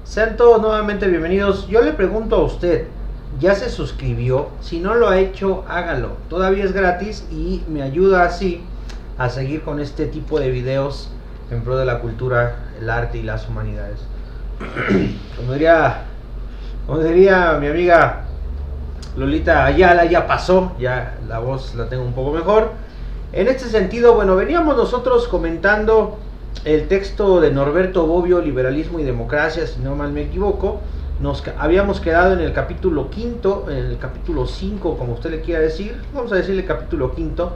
Sean todos nuevamente bienvenidos. Yo le pregunto a usted, ¿ya se suscribió? Si no lo ha hecho, hágalo. Todavía es gratis y me ayuda así a seguir con este tipo de videos en pro de la cultura, el arte y las humanidades. Como diría mi amiga Lolita Ayala, ya pasó, ya la voz la tengo un poco mejor. En este sentido, bueno, veníamos nosotros comentando el texto de Norberto Bobbio, Liberalismo y Democracia, si no mal me equivoco. Nos habíamos quedado en el capítulo quinto, en el capítulo 5, como usted le quiera decir, vamos a decirle capítulo quinto,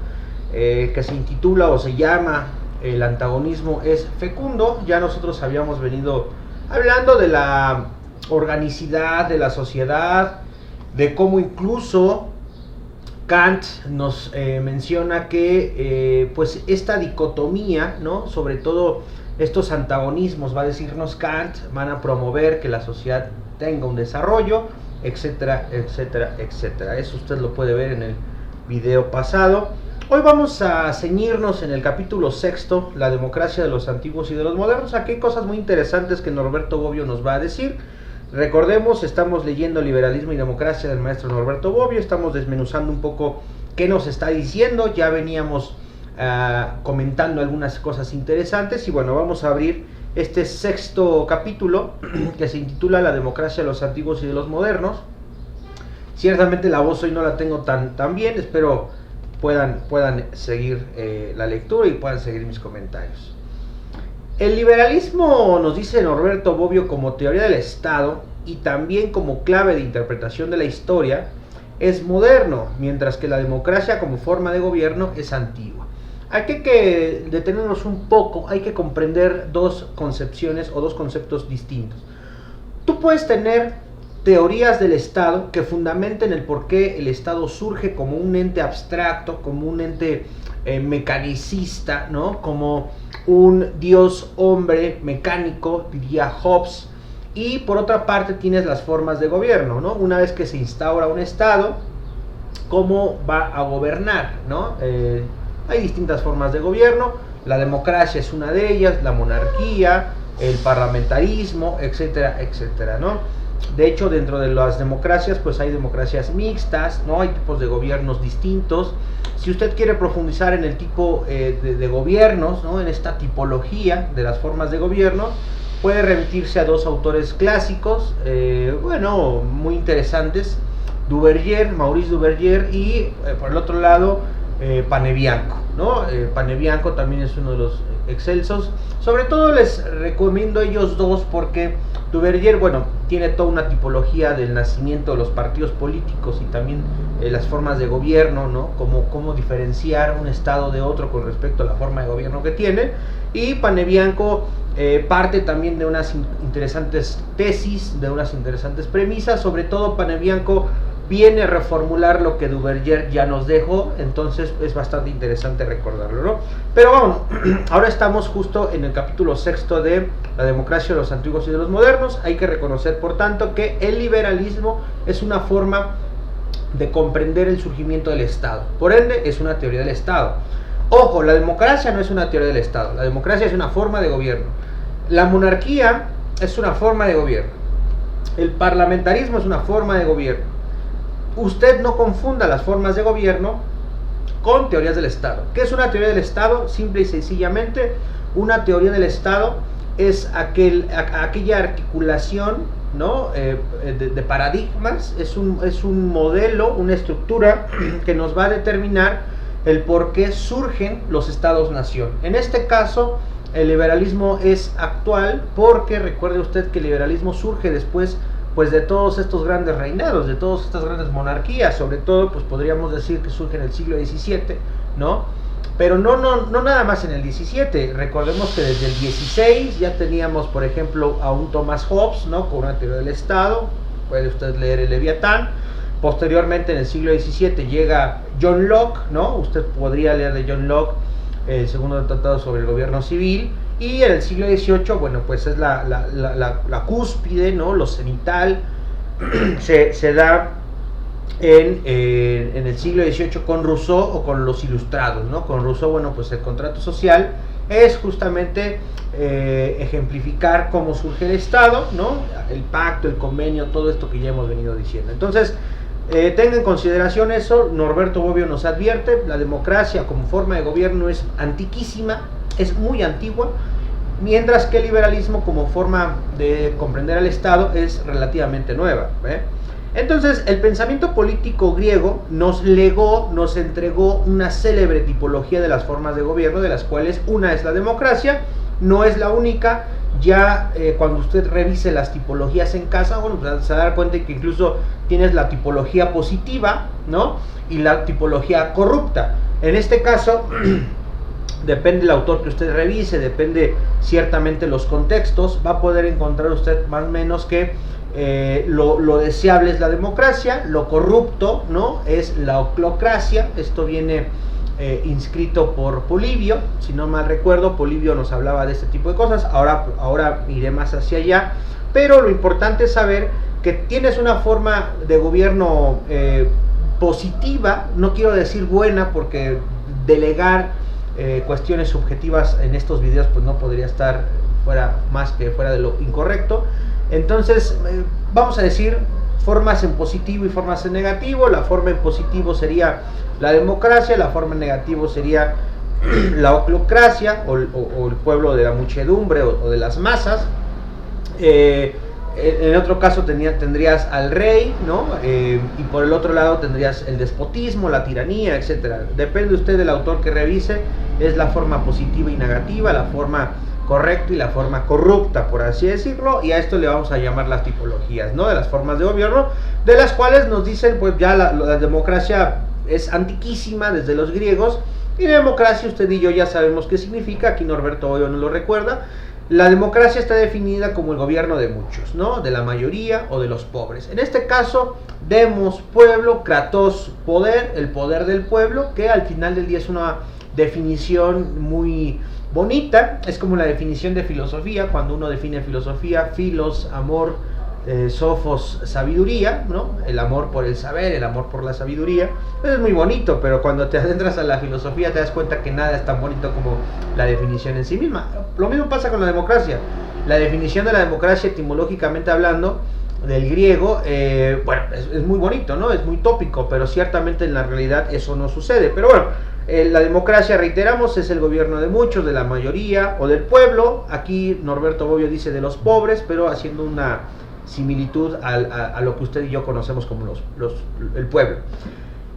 que se intitula o se llama El antagonismo es fecundo. Ya nosotros habíamos venido hablando de la organicidad de la sociedad, de cómo incluso Kant nos menciona que pues esta dicotomía, ¿no? Sobre todo estos antagonismos, va a decirnos Kant, van a promover que la sociedad tenga un desarrollo, etcétera, etcétera, etcétera. Eso usted lo puede ver en el video pasado. Hoy vamos a ceñirnos en el capítulo sexto, la democracia de los antiguos y de los modernos. Aquí hay cosas muy interesantes que Norberto Bobbio nos va a decir. Recordemos, estamos leyendo Liberalismo y Democracia del maestro Norberto Bobbio, estamos desmenuzando un poco qué nos está diciendo, ya veníamos comentando algunas cosas interesantes y bueno, vamos a abrir este sexto capítulo que se intitula La democracia de los antiguos y de los modernos. Ciertamente la voz hoy no la tengo tan bien, espero puedan seguir la lectura y puedan seguir mis comentarios. El liberalismo, nos dice Norberto Bobbio, como teoría del Estado y también como clave de interpretación de la historia, es moderno, mientras que la democracia como forma de gobierno es antigua. Hay que detenernos un poco, hay que comprender dos concepciones o dos conceptos distintos. Tú puedes tener teorías del Estado que fundamenten el por qué el Estado surge como un ente abstracto, como un ente mecanicista, ¿no? Como un dios hombre mecánico, diría Hobbes. Y por otra parte tienes las formas de gobierno, ¿no? Una vez que se instaura un Estado, ¿cómo va a gobernar, ¿no? Hay distintas formas de gobierno, la democracia es una de ellas, la monarquía, el parlamentarismo, etcétera, etcétera, ¿no? De hecho, dentro de las democracias, pues hay democracias mixtas, ¿no? Hay tipos de gobiernos distintos. Si usted quiere profundizar en el tipo de gobiernos, ¿no? En esta tipología de las formas de gobierno, puede remitirse a dos autores clásicos, bueno, muy interesantes, Maurice Duverger y por el otro lado, Panebianco, ¿no? Panebianco también es uno de los excelsos. Sobre todo les recomiendo ellos dos porque Duverger, bueno, tiene toda una tipología del nacimiento de los partidos políticos y también las formas de gobierno, ¿no? Cómo diferenciar un estado de otro con respecto a la forma de gobierno que tiene. Y Panebianco parte también de unas interesantes tesis, de unas interesantes premisas. Sobre todo Panebianco viene a reformular lo que Duverger ya nos dejó, entonces es bastante interesante recordarlo, ¿no? Pero vamos, ahora estamos justo en el capítulo sexto de La democracia de los antiguos y de los modernos. Hay que reconocer, por tanto, que el liberalismo es una forma de comprender el surgimiento del Estado, por ende es una teoría del Estado. Ojo, la democracia no es una teoría del Estado, la democracia es una forma de gobierno. La monarquía es una forma de gobierno, el parlamentarismo es una forma de gobierno. Usted no confunda las formas de gobierno con teorías del Estado. ¿Qué es una teoría del Estado? Simple y sencillamente, una teoría del Estado es aquella articulación, ¿no? de paradigmas, es un modelo, una estructura que nos va a determinar el por qué surgen los Estados-nación. En este caso, el liberalismo es actual porque recuerde usted que el liberalismo surge después pues de todos estos grandes reinados, de todas estas grandes monarquías, sobre todo pues podríamos decir que surge en el siglo XVII, ¿no? Pero no nada más en el XVII, recordemos que desde el XVI ya teníamos, por ejemplo, a un Thomas Hobbes, ¿no? Con una teoría del Estado, puede usted leer el Leviatán. Posteriormente en el siglo XVII llega John Locke, ¿no? Usted podría leer de John Locke el segundo tratado sobre el gobierno civil. Y en el siglo XVIII, bueno, pues es la cúspide, ¿no? Lo cenital se da en el siglo XVIII con Rousseau o con los ilustrados, ¿no? Con Rousseau, bueno, pues el contrato social, es justamente ejemplificar cómo surge el Estado, ¿no? El pacto, el convenio, todo esto que ya hemos venido diciendo. Entonces, tenga en consideración eso. Norberto Bobbio nos advierte: la democracia como forma de gobierno es antiquísima, es muy antigua, mientras que el liberalismo como forma de comprender al Estado es relativamente nueva. Entonces, el pensamiento político griego nos legó, nos entregó una célebre tipología de las formas de gobierno, de las cuales una es la democracia. No es la única. Ya cuando usted revise las tipologías en casa, bueno, pues se va a dar cuenta que incluso tienes la tipología positiva, ¿no? Y la tipología corrupta. En este caso, depende del autor que usted revise, depende ciertamente los contextos, va a poder encontrar usted más o menos que lo deseable es la democracia, lo corrupto, ¿no?, es la oclocracia. Esto viene inscrito por Polibio, si no mal recuerdo. Polibio nos hablaba de este tipo de cosas. Ahora iré más hacia allá, pero lo importante es saber que tienes una forma de gobierno positiva. No quiero decir buena, porque delegar cuestiones subjetivas en estos videos pues no podría estar fuera de lo incorrecto. Entonces vamos a decir formas en positivo y formas en negativo. La forma en positivo sería la democracia, la forma en negativo sería la oclocracia o el pueblo de la muchedumbre o de las masas. En otro caso tendrías al rey, ¿no? Y por el otro lado tendrías el despotismo, la tiranía, etc. Depende usted del autor que revise. Es la forma positiva y negativa, la forma correcta y la forma corrupta, por así decirlo. Y a esto le vamos a llamar las tipologías, ¿no?, de las formas de gobierno, de las cuales nos dicen pues ya la democracia es antiquísima desde los griegos. Y la democracia, usted y yo ya sabemos qué significa. Aquí Norberto Bobbio nos lo recuerda. La democracia está definida como el gobierno de muchos, ¿no?, de la mayoría o de los pobres. En este caso, demos, pueblo, kratos, poder, el poder del pueblo, que al final del día es una definición muy bonita. Es como la definición de filosofía. Cuando uno define filosofía: filos, amor, sofos, sabiduría, ¿no? El amor por el saber, el amor por la sabiduría. Es muy bonito, pero cuando te adentras a la filosofía te das cuenta que nada es tan bonito como la definición en sí misma. Lo mismo pasa con la democracia. La definición de la democracia, etimológicamente hablando, del griego, bueno, es muy bonito, ¿no? Es muy tópico, pero ciertamente en la realidad eso no sucede. Pero bueno, la democracia, reiteramos, es el gobierno de muchos, de la mayoría o del pueblo. Aquí Norberto Bobbio dice de los pobres, pero haciendo una similitud a lo que usted y yo conocemos como el pueblo.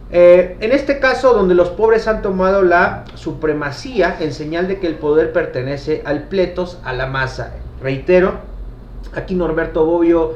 En este caso, donde los pobres han tomado la supremacía en señal de que el poder pertenece al pletos, a la masa. Reitero, aquí Norberto Bobbio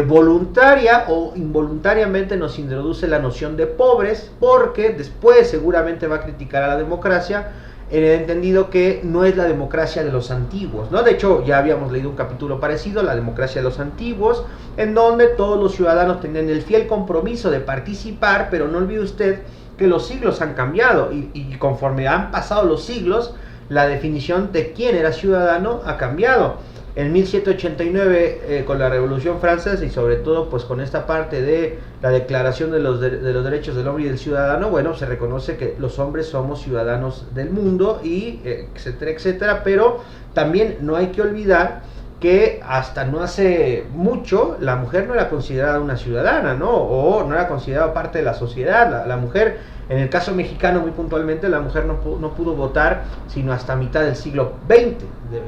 voluntaria o involuntariamente nos introduce la noción de pobres, porque después seguramente va a criticar a la democracia en el entendido que no es la democracia de los antiguos, ¿no? De hecho, ya habíamos leído un capítulo parecido, la democracia de los antiguos, en donde todos los ciudadanos tenían el fiel compromiso de participar. Pero no olvide usted que los siglos han cambiado y conforme han pasado los siglos, la definición de quién era ciudadano ha cambiado. En 1789, con la Revolución Francesa y sobre todo pues con esta parte de la Declaración de los Derechos del Hombre y del Ciudadano, bueno, se reconoce que los hombres somos ciudadanos del mundo y etcétera, etcétera. Pero también no hay que olvidar que hasta no hace mucho la mujer no era considerada una ciudadana, ¿no? O no era considerada parte de la sociedad. La mujer, en el caso mexicano muy puntualmente, la mujer no pudo votar sino hasta mitad del siglo XX,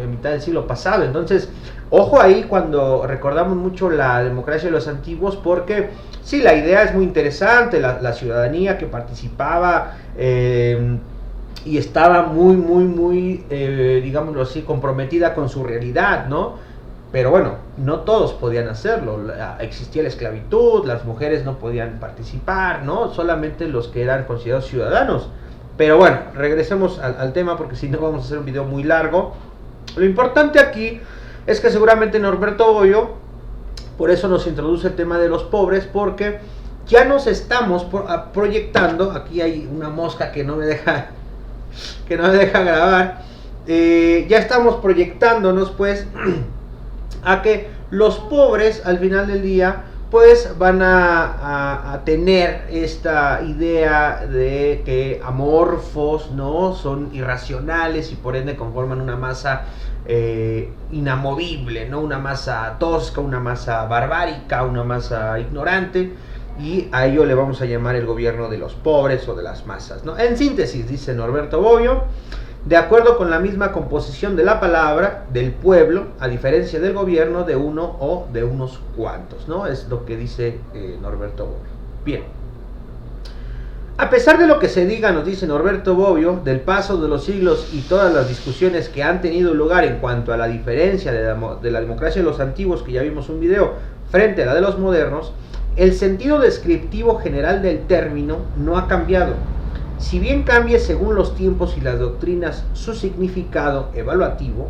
mitad del siglo pasado. Entonces, ojo ahí cuando recordamos mucho la democracia de los antiguos, porque sí, la idea es muy interesante, la ciudadanía que participaba y estaba muy, digámoslo así, comprometida con su realidad, ¿no? Pero bueno, no todos podían hacerlo. Existía la esclavitud, las mujeres no podían participar, ¿no? Solamente los que eran considerados ciudadanos. Pero bueno, regresemos al tema, porque si no vamos a hacer un video muy largo. Lo importante aquí es que seguramente Norberto Bobbio por eso nos introduce el tema de los pobres, porque ya nos estamos proyectando. Aquí hay una mosca que no me deja grabar. Ya estamos proyectándonos pues a que los pobres al final del día pues van a tener esta idea de que amorfos, ¿no?, son irracionales y por ende conforman una masa inamovible, ¿no?, una masa tosca, una masa barbárica, una masa ignorante, y a ello le vamos a llamar el gobierno de los pobres o de las masas, ¿no? En síntesis, dice Norberto Bobbio, de acuerdo con la misma composición de la palabra, del pueblo, a diferencia del gobierno de uno o de unos cuantos, ¿no? Es lo que dice Norberto Bobbio. Bien. A pesar de lo que se diga, nos dice Norberto Bobbio, del paso de los siglos y todas las discusiones que han tenido lugar en cuanto a la diferencia de la democracia de los antiguos, que ya vimos un video, frente a la de los modernos, el sentido descriptivo general del término no ha cambiado. Si bien cambie según los tiempos y las doctrinas su significado evaluativo,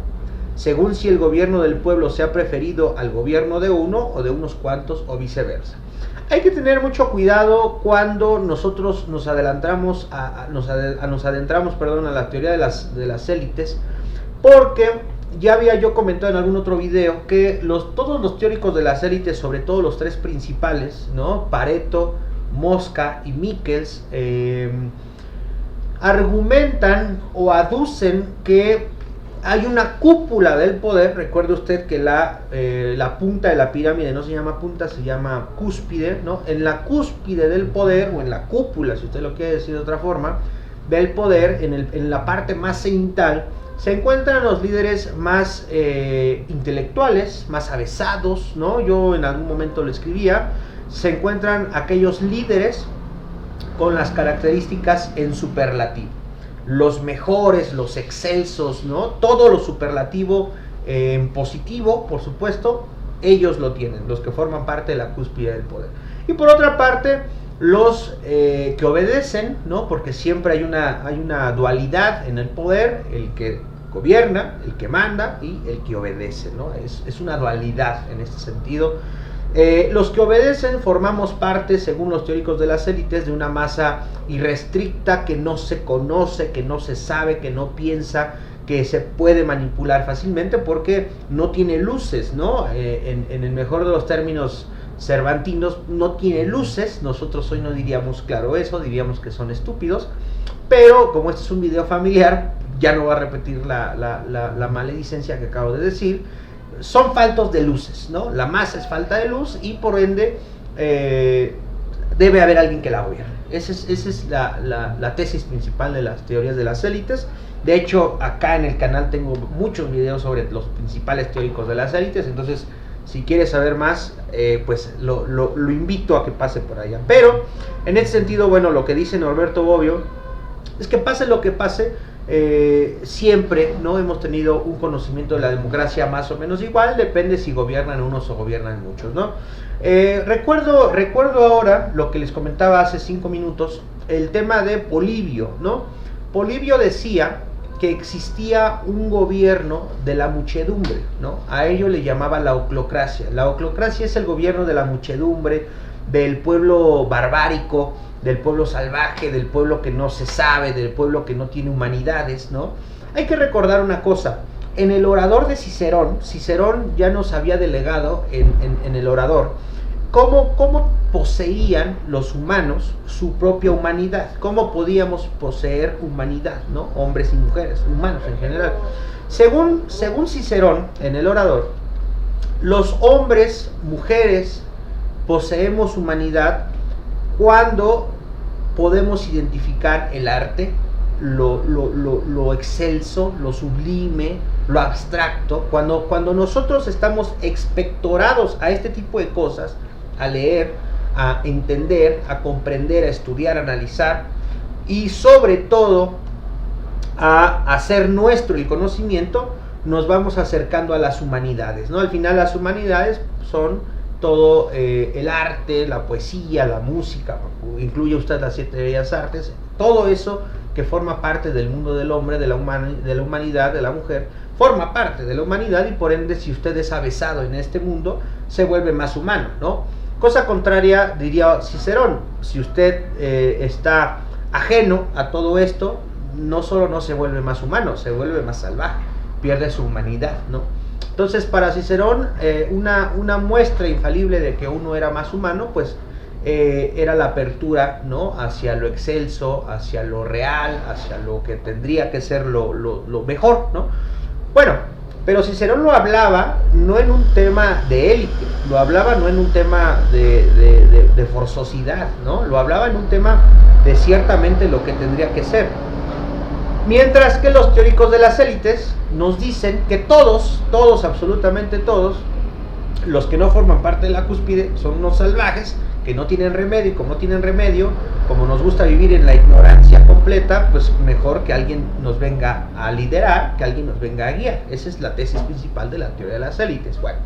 según si el gobierno del pueblo se ha preferido al gobierno de uno o de unos cuantos o viceversa. Hay que tener mucho cuidado cuando nosotros nos adentramos a la teoría de las élites, porque ya había yo comentado en algún otro video que todos los teóricos de las élites, sobre todo los tres principales, ¿no?, Pareto, Mosca y Michels, argumentan o aducen que hay una cúpula del poder. Recuerde usted que la punta de la pirámide no se llama punta, se llama cúspide, ¿no? En la cúspide del poder, o en la cúpula, si usted lo quiere decir de otra forma, del poder, en la parte más cenital, se encuentran los líderes más intelectuales, más avesados, ¿no? Yo en algún momento lo escribía. Se encuentran aquellos líderes con las características en superlativo, los mejores, los excelsos, ¿no? Todo lo superlativo en positivo, por supuesto, ellos lo tienen, los que forman parte de la cúspide del poder. Y por otra parte, los que obedecen, ¿no?, porque siempre hay una dualidad en el poder, el que gobierna, el que manda y el que obedece, ¿no? Es una dualidad en este sentido. Los que obedecen formamos parte, según los teóricos de las élites, de una masa irrestricta que no se conoce, que no se sabe, que no piensa, que se puede manipular fácilmente porque no tiene luces, ¿no? En el mejor de los términos cervantinos, no tiene luces. Nosotros hoy no diríamos claro eso, diríamos que son estúpidos, pero como este es un video familiar, ya no voy a repetir la maledicencia que acabo de decir. Son faltos de luces, ¿no? La masa es falta de luz y por ende debe haber alguien que la gobierne. Esa es la tesis principal de las teorías de las élites. De hecho, acá en el canal tengo muchos videos sobre los principales teóricos de las élites, entonces si quieres saber más, pues lo invito a que pase por allá. Pero en este sentido, bueno, lo que dice Norberto Bobbio es que pase lo que pase, siempre, ¿no?, hemos tenido un conocimiento de la democracia más o menos igual, depende si gobiernan unos o gobiernan muchos, ¿no? Recuerdo ahora lo que les comentaba hace 5 minutos, el tema de Polibio, ¿no? Polibio decía que existía un gobierno de la muchedumbre, ¿no? A ello le llamaba la oclocracia. La oclocracia es el gobierno de la muchedumbre, del pueblo barbárico, del pueblo salvaje, del pueblo que no se sabe, del pueblo que no tiene humanidades, ¿no? Hay que recordar una cosa, en el orador de Cicerón ya nos había delegado en el orador cómo poseían los humanos su propia humanidad, cómo podíamos poseer humanidad, ¿no? Hombres y mujeres, humanos en general. Según Cicerón, en el orador, los hombres, mujeres, poseemos humanidad cuando podemos identificar el arte, lo excelso, lo sublime, lo abstracto. Cuando nosotros estamos expectorados a este tipo de cosas, a leer, a entender, a comprender, a estudiar, a analizar y sobre todo a hacer nuestro el conocimiento, nos vamos acercando a las humanidades, ¿no? Al final las humanidades son todo el arte, la poesía, la música, incluye usted las 7 bellas artes, todo eso que forma parte del mundo del hombre, de la humanidad, de la mujer, forma parte de la humanidad y por ende si usted es avesado en este mundo, se vuelve más humano, ¿no? Cosa contraria, diría Cicerón, si usted está ajeno a todo esto, no solo no se vuelve más humano, se vuelve más salvaje, pierde su humanidad, ¿no? Entonces, para Cicerón, una muestra infalible de que uno era más humano, pues era la apertura, ¿no?, hacia lo excelso, hacia lo real, hacia lo que tendría que ser lo mejor, ¿no? Bueno, pero Cicerón lo hablaba no en un tema de élite, lo hablaba no en un tema de forzosidad, ¿no? Lo hablaba en un tema de ciertamente lo que tendría que ser. Mientras que los teóricos de las élites nos dicen que todos, absolutamente todos, los que no forman parte de la cúspide son unos salvajes que no tienen remedio, y como no tienen remedio, como nos gusta vivir en la ignorancia completa, pues mejor que alguien nos venga a liderar, que alguien nos venga a guiar. Esa es la tesis principal de la teoría de las élites. Bueno,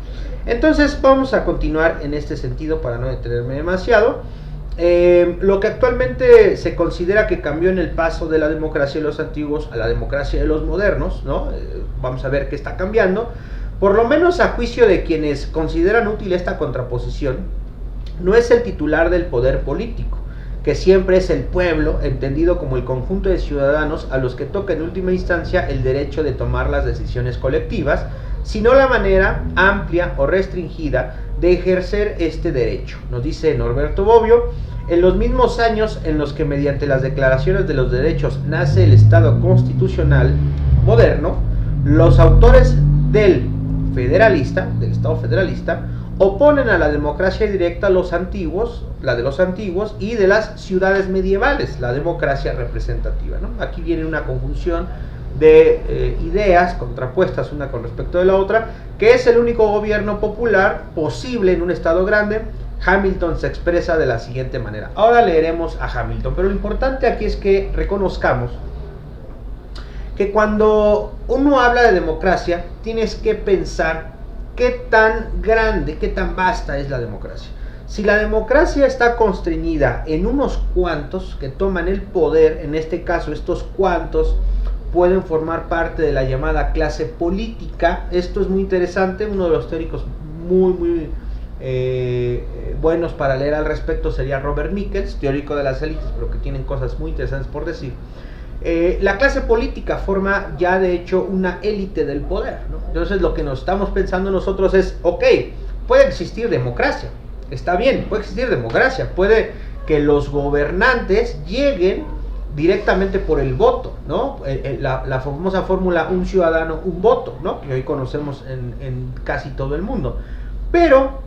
entonces vamos a continuar en este sentido para no detenerme demasiado. Lo que actualmente se considera que cambió en el paso de la democracia de los antiguos a la democracia de los modernos, ¿no? Vamos a ver qué está cambiando. Por lo menos a juicio de quienes consideran útil esta contraposición, no es el titular del poder político, que siempre es el pueblo, entendido como el conjunto de ciudadanos a los que toca en última instancia el derecho de tomar las decisiones colectivas, sino la manera amplia o restringida de ejercer este derecho. Nos dice Norberto Bobbio: en los mismos años en los que mediante las declaraciones de los derechos nace el Estado constitucional moderno, los autores del Estado federalista, oponen a la democracia directa la de los antiguos, y de las ciudades medievales, la democracia representativa, ¿no? Aquí viene una conjunción de ideas contrapuestas una con respecto de la otra, que es el único gobierno popular posible en un estado grande. Hamilton se expresa de la siguiente manera. Ahora leeremos a Hamilton, pero lo importante aquí es que reconozcamos que cuando uno habla de democracia, tienes que pensar qué tan grande, qué tan vasta es la democracia. Si la democracia está constreñida en unos cuantos que toman el poder, en este caso estos cuantos pueden formar parte de la llamada clase política. Esto es muy interesante. Uno de los teóricos muy buenos para leer al respecto sería Robert Michels, teórico de las élites, pero que tienen cosas muy interesantes por decir. La clase política forma ya de hecho una élite del poder, ¿no? Entonces lo que nos estamos pensando nosotros es, ok, puede existir democracia, está bien, puede existir democracia, puede que los gobernantes lleguen directamente por el voto, ¿no? La famosa fórmula un ciudadano, un voto, ¿no?, que hoy conocemos en casi todo el mundo. Pero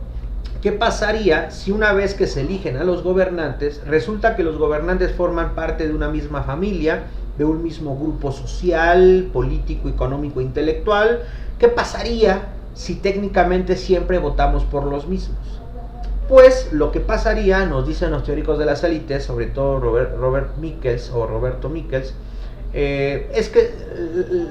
¿qué pasaría si una vez que se eligen a los gobernantes, resulta que los gobernantes forman parte de una misma familia, de un mismo grupo social, político, económico, intelectual? ¿Qué pasaría si técnicamente siempre votamos por los mismos? Pues lo que pasaría, nos dicen los teóricos de las élites, sobre todo Roberto Michels, es que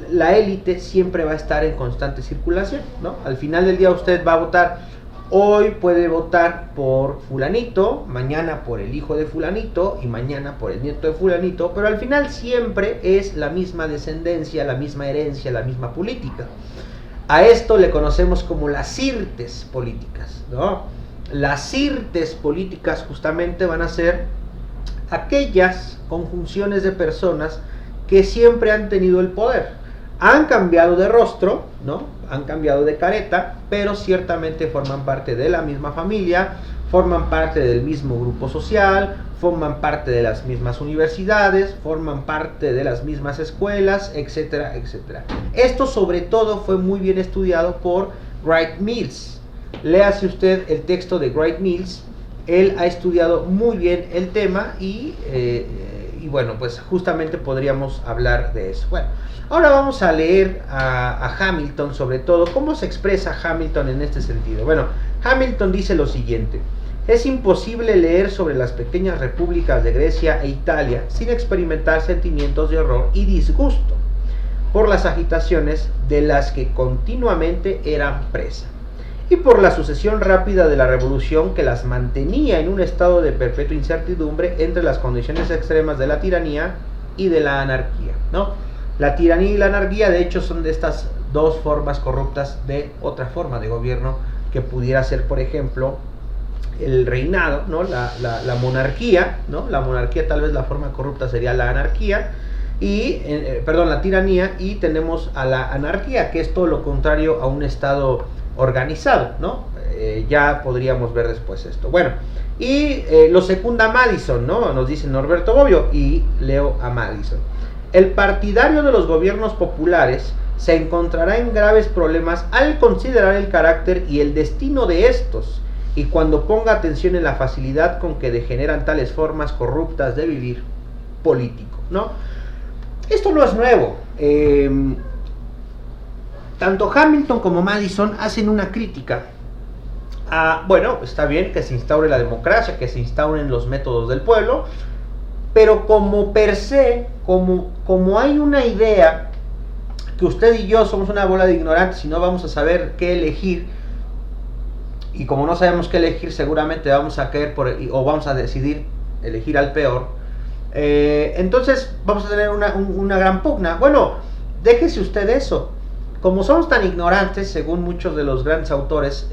la élite siempre va a estar en constante circulación, ¿no? Al final del día usted va a votar. Hoy puede votar por fulanito, mañana por el hijo de fulanito y mañana por el nieto de fulanito, pero al final siempre es la misma descendencia, la misma herencia, la misma política. A esto le conocemos como las sirtes políticas, ¿no? Las sirtes políticas justamente van a ser aquellas conjunciones de personas que siempre han tenido el poder. Han cambiado de rostro, ¿no? Han cambiado de careta, pero ciertamente forman parte de la misma familia, forman parte del mismo grupo social, forman parte de las mismas universidades, forman parte de las mismas escuelas, etcétera, etcétera. Esto sobre todo fue muy bien estudiado por Wright Mills. Léase usted el texto de Wright Mills. Él ha estudiado muy bien el tema y bueno, pues justamente podríamos hablar de eso. Bueno, ahora vamos a leer a Hamilton, sobre todo, cómo se expresa Hamilton en este sentido. Bueno, Hamilton dice lo siguiente: es imposible leer sobre las pequeñas repúblicas de Grecia e Italia sin experimentar sentimientos de horror y disgusto por las agitaciones de las que continuamente eran presa, y por la sucesión rápida de la revolución que las mantenía en un estado de perpetua incertidumbre entre las condiciones extremas de la tiranía y de la anarquía, ¿no? La tiranía y la anarquía, de hecho, son de estas dos formas corruptas de otra forma de gobierno que pudiera ser, por ejemplo, el reinado, ¿no? La monarquía, ¿no? La monarquía, tal vez la forma corrupta sería la anarquía. la tiranía, y tenemos a la anarquía, que es todo lo contrario a un Estado organizado, ¿no? Ya podríamos ver después esto. Bueno, y lo secunda Madison, ¿no? Nos dice Norberto Bobbio, y leo a Madison. El partidario de los gobiernos populares se encontrará en graves problemas al considerar el carácter y el destino de estos, y cuando ponga atención en la facilidad con que degeneran tales formas corruptas de vivir político, ¿no? Esto no es nuevo. Tanto Hamilton como Madison hacen una crítica a, bueno, está bien que se instaure la democracia, que se instauren los métodos del pueblo, pero como per se, como hay una idea que usted y yo somos una bola de ignorantes y no vamos a saber qué elegir, y como no sabemos qué elegir, seguramente vamos a caer o vamos a decidir elegir al peor, entonces vamos a tener una gran pugna. Bueno, déjese usted eso. Como somos tan ignorantes, según muchos de los grandes autores,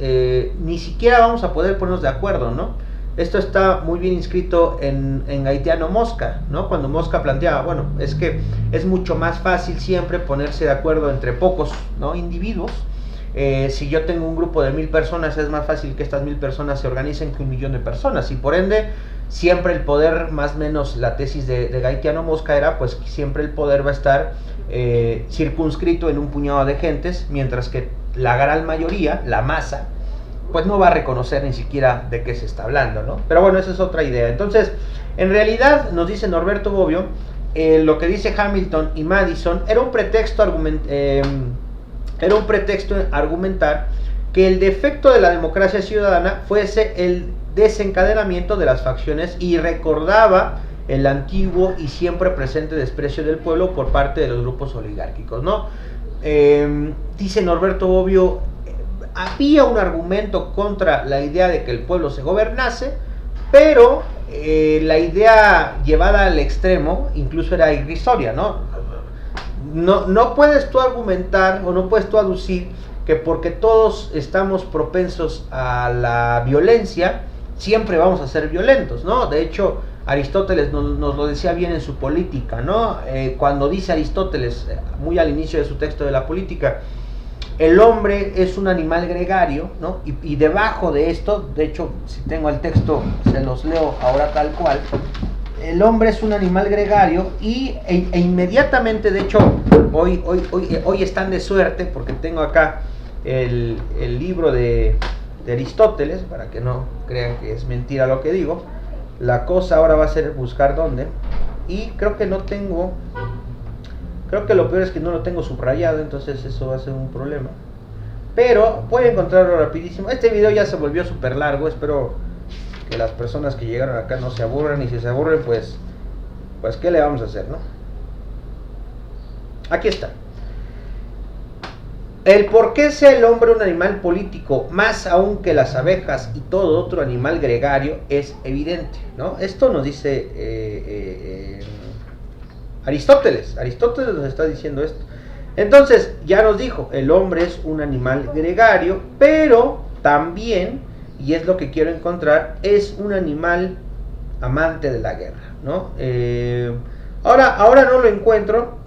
ni siquiera vamos a poder ponernos de acuerdo, ¿no? Esto está muy bien inscrito en Gaetano Mosca, ¿no? Cuando Mosca planteaba, bueno, es que es mucho más fácil siempre ponerse de acuerdo entre pocos, ¿no?, individuos. Si yo tengo un grupo de 1000 personas, es más fácil que estas 1000 personas se organicen que 1.000.000 de personas, y por ende siempre el poder, más o menos la tesis de Gaetano Mosca era, pues siempre el poder va a estar circunscrito en un puñado de gentes, mientras que la gran mayoría, la masa, pues no va a reconocer ni siquiera de qué se está hablando, ¿no? Pero bueno, esa es otra idea. Entonces, en realidad, nos dice Norberto Bobbio, lo que dice Hamilton y Madison era un pretexto argumentar que el defecto de la democracia ciudadana fuese el desencadenamiento de las facciones, y recordaba el antiguo y siempre presente desprecio del pueblo por parte de los grupos oligárquicos, ¿no? Dice Norberto Bobbio, había un argumento contra la idea de que el pueblo se gobernase, pero la idea llevada al extremo incluso era irrisoria, ¿no? No puedes tú argumentar o no puedes tú aducir que porque todos estamos propensos a la violencia, siempre vamos a ser violentos, ¿no? De hecho, Aristóteles nos lo decía bien en su Política, ¿no? Cuando dice Aristóteles, muy al inicio de su texto de la Política, el hombre es un animal gregario, ¿no? Y debajo de esto, de hecho, si tengo el texto, se los leo ahora tal cual. El hombre es un animal gregario, e inmediatamente, de hecho, hoy están de suerte, porque tengo acá el libro de Aristóteles, para que no crean que es mentira lo que digo. La cosa ahora va a ser buscar dónde, y creo que lo peor es que no lo tengo subrayado, entonces eso va a ser un problema, pero pueden encontrarlo rapidísimo. Este video ya se volvió súper largo, espero que las personas que llegaron acá no se aburran, y si se aburren, pues qué le vamos a hacer, ¿no? Aquí está. El por qué sea el hombre un animal político, más aún que las abejas y todo otro animal gregario, es evidente, ¿no? Esto nos dice Aristóteles. Aristóteles nos está diciendo esto. Entonces, ya nos dijo, el hombre es un animal gregario, pero también, y es lo que quiero encontrar, es un animal amante de la guerra, ¿no? Ahora no lo encuentro.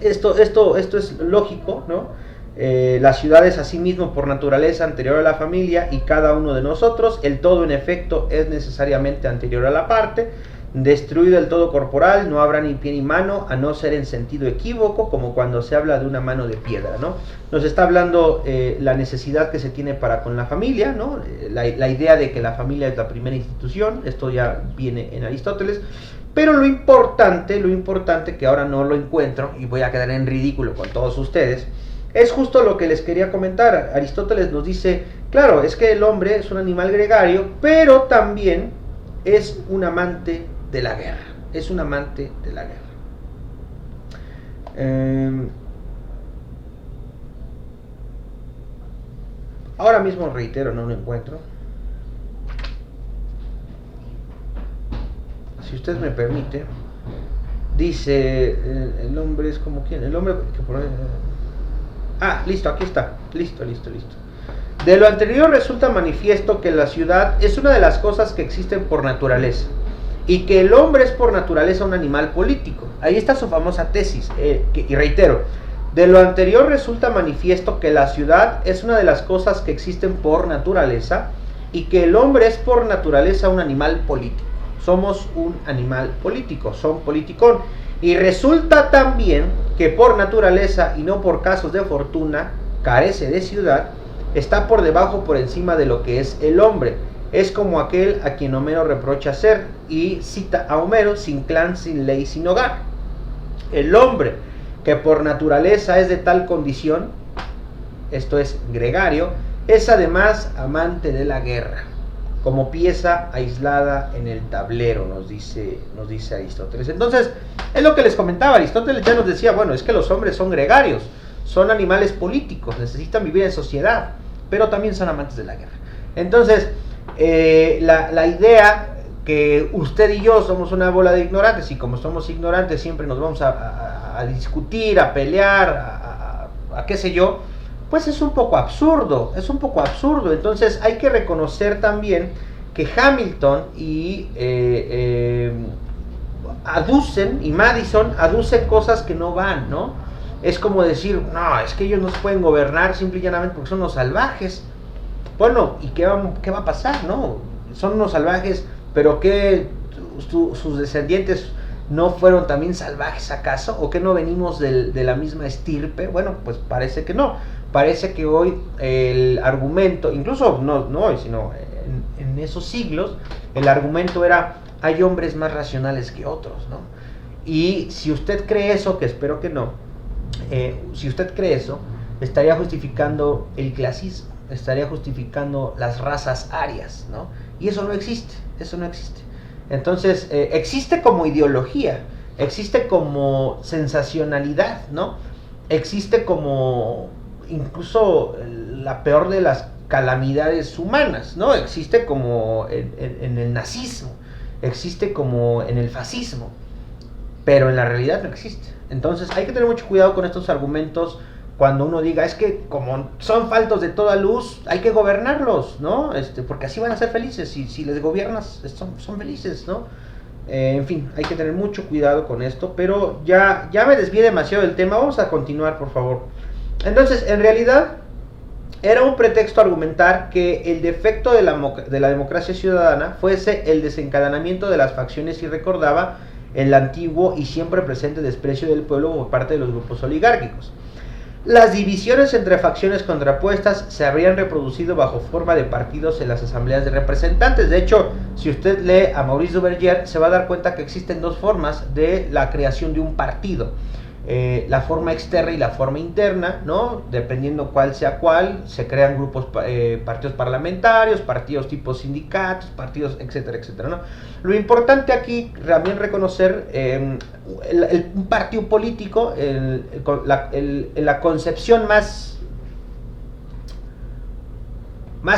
Esto es lógico, ¿no? Las ciudades, asimismo, por naturaleza anterior a la familia y cada uno de nosotros, el todo en efecto es necesariamente anterior a la parte. Destruido el todo corporal, no habrá ni pie ni mano, a no ser en sentido equívoco, como cuando se habla de una mano de piedra, ¿no? Nos está hablando la necesidad que se tiene para con la familia, ¿no? La idea de que la familia es la primera institución, esto ya viene en Aristóteles. Pero lo importante que ahora no lo encuentro, y voy a quedar en ridículo con todos ustedes, es justo lo que les quería comentar. Aristóteles nos dice, claro, es que el hombre es un animal gregario, pero también es un amante de la guerra. Es un amante de la guerra. Ahora mismo, reitero, no lo encuentro. Si usted me permite, dice, el hombre es como quien, el hombre que por... listo, aquí está, listo. De lo anterior resulta manifiesto que la ciudad es una de las cosas que existen por naturaleza, y que el hombre es por naturaleza un animal político. Ahí está su famosa tesis, y reitero, de lo anterior resulta manifiesto que la ciudad es una de las cosas que existen por naturaleza y que el hombre es por naturaleza un animal político. Somos un animal político, son politicón. Y resulta también que por naturaleza y no por casos de fortuna carece de ciudad, está por debajo, por encima de lo que es el hombre. Es como aquel a quien Homero reprocha ser, y cita a Homero: sin clan, sin ley, sin hogar. El hombre, que por naturaleza es de tal condición, esto es gregario, es además amante de la guerra, como pieza aislada en el tablero, nos dice Aristóteles. Entonces, es lo que les comentaba, Aristóteles ya nos decía, bueno, es que los hombres son gregarios, son animales políticos, necesitan vivir en sociedad, pero también son amantes de la guerra. Entonces, la idea que usted y yo somos una bola de ignorantes, y como somos ignorantes siempre nos vamos a discutir, a pelear, a qué sé yo, pues es un poco absurdo, Entonces hay que reconocer también que Hamilton y Madison aducen cosas que no van, ¿no? Es como decir, no, es que ellos no se pueden gobernar simple y llanamente porque son unos salvajes. Bueno, ¿y qué va a pasar, no? Son unos salvajes, pero ¿qué sus descendientes no fueron también salvajes acaso? ¿O que no venimos de la misma estirpe? Bueno, pues parece que no. Parece que hoy el argumento, incluso no hoy, sino en esos siglos, el argumento era: hay hombres más racionales que otros, ¿no? Y si usted cree eso, que espero que no, si usted cree eso, estaría justificando el clasismo, estaría justificando las razas arias, ¿no? Y eso no existe. Entonces, existe como ideología, existe como sensacionalidad, ¿no? Existe como incluso la peor de las calamidades humanas, ¿no? Existe como en el nazismo, existe como en el fascismo, pero en la realidad no existe. Entonces hay que tener mucho cuidado con estos argumentos cuando uno diga, es que como son faltos de toda luz, hay que gobernarlos, ¿no? Porque así van a ser felices, y si les gobiernas son felices, ¿no? En fin, hay que tener mucho cuidado con esto, pero ya me desvié demasiado del tema. Vamos a continuar, por favor. Entonces, en realidad, era un pretexto argumentar que el defecto de la democracia ciudadana fuese el desencadenamiento de las facciones, y recordaba el antiguo y siempre presente desprecio del pueblo por parte de los grupos oligárquicos. Las divisiones entre facciones contrapuestas se habrían reproducido bajo forma de partidos en las asambleas de representantes. De hecho, si usted lee a Maurice Duverger, se va a dar cuenta que existen dos formas de la creación de un partido. La forma externa y la forma interna, ¿no? Dependiendo cuál sea cuál, se crean grupos, partidos parlamentarios, partidos tipo sindicatos, partidos, etcétera, etcétera, ¿no? Lo importante aquí también reconocer un partido político, la concepción más